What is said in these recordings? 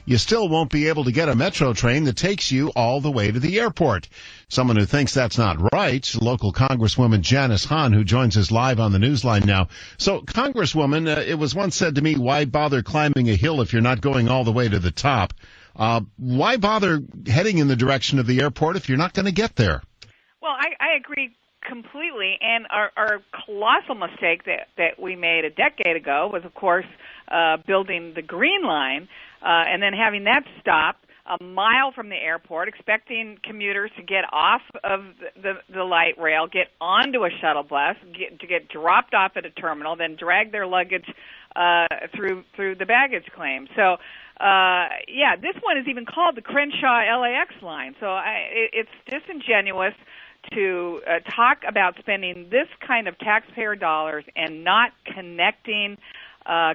you still won't be able to get a metro train that takes you all the way to the airport. Someone who thinks that's not right, local Congresswoman Janice Hahn, who joins us live on the Newsline now. So, Congresswoman, it was once said to me, why bother climbing a hill if you're not going all the way to the top? Why bother heading in the direction of the airport if you're not going to get there? Well, I agree completely, and our colossal mistake that we made a decade ago was, of course, building the Green Line and then having that stop a mile from the airport, expecting commuters to get off of the light rail, get onto a shuttle bus, to get dropped off at a terminal, then drag their luggage through the baggage claim. So, this one is even called the Crenshaw LAX line. So it's disingenuous to talk about spending this kind of taxpayer dollars and not connecting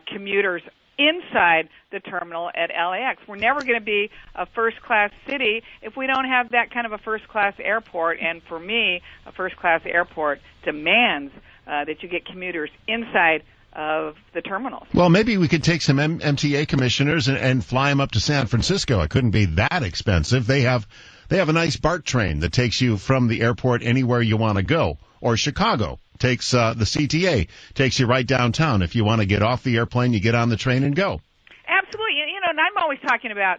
commuters inside the terminal at LAX. We're never going to be a first-class city if we don't have that kind of a first-class airport. And for me, a first-class airport demands that you get commuters inside of the terminals. Well, maybe we could take some MTA commissioners and fly them up to San Francisco. It couldn't be that expensive. They have a nice BART train that takes you from the airport anywhere you want to go. Or Chicago takes the CTA, takes you right downtown. If you want to get off the airplane, you get on the train and go. Absolutely. And I'm always talking about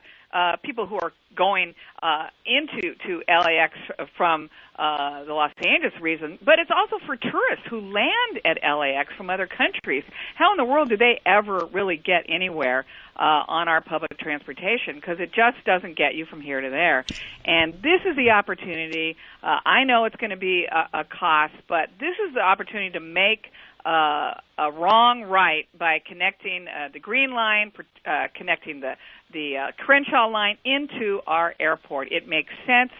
people who are going into LAX from the Los Angeles region, but it's also for tourists who land at LAX from other countries. How in the world do they ever really get anywhere on our public transportation? Because it just doesn't get you from here to there. And this is the opportunity. I know it's going to be a cost, but this is the opportunity to make a wrong right by connecting the Green Line, connecting the Crenshaw line into our airport. It makes sense.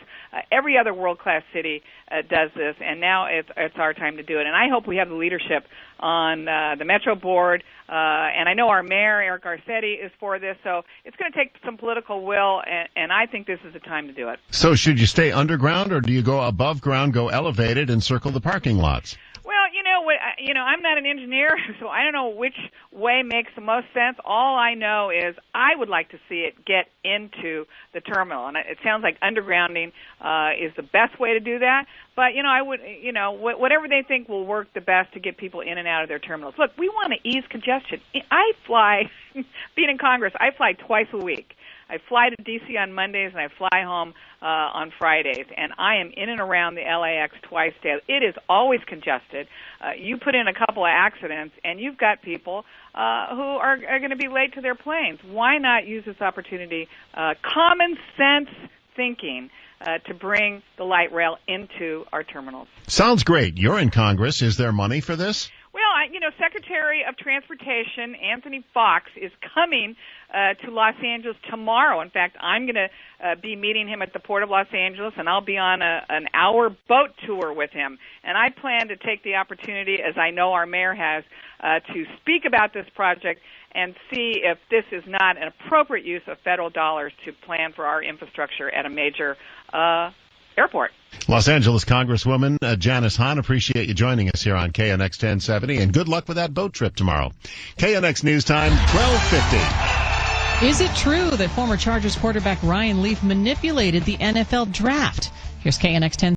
Every other world-class city does this, and now it's our time to do it. And I hope we have the leadership on the Metro Board, and I know our mayor, Eric Garcetti, is for this, so it's going to take some political will, and I think this is the time to do it. So should you stay underground, or do you go above ground, go elevated, and circle the parking lots? I'm not an engineer, so I don't know which way makes the most sense. All I know is I would like to see it get into the terminal, and it sounds like undergrounding is the best way to do that. But I would, whatever they think will work the best to get people in and out of their terminals. Look, we want to ease congestion. I fly, being in Congress, I fly twice a week. I fly to D.C. on Mondays, and I fly home on Fridays, and I am in and around the LAX twice daily. It is always congested. You put in a couple of accidents, and you've got people who are going to be late to their planes. Why not use this opportunity, common sense thinking, to bring the light rail into our terminals? Sounds great. You're in Congress. Is there money for this? Well, Secretary of Transportation Anthony Fox is coming to Los Angeles tomorrow. In fact, I'm going to be meeting him at the Port of Los Angeles, and I'll be on an hour boat tour with him. And I plan to take the opportunity, as I know our mayor has, to speak about this project and see if this is not an appropriate use of federal dollars to plan for our infrastructure at a major airport. Los Angeles Congresswoman Janice Hahn, appreciate you joining us here on KNX 1070, and good luck with that boat trip tomorrow. KNX News Time, 12:50. Is it true that former Chargers quarterback Ryan Leaf manipulated the NFL draft? Here's KNX 10.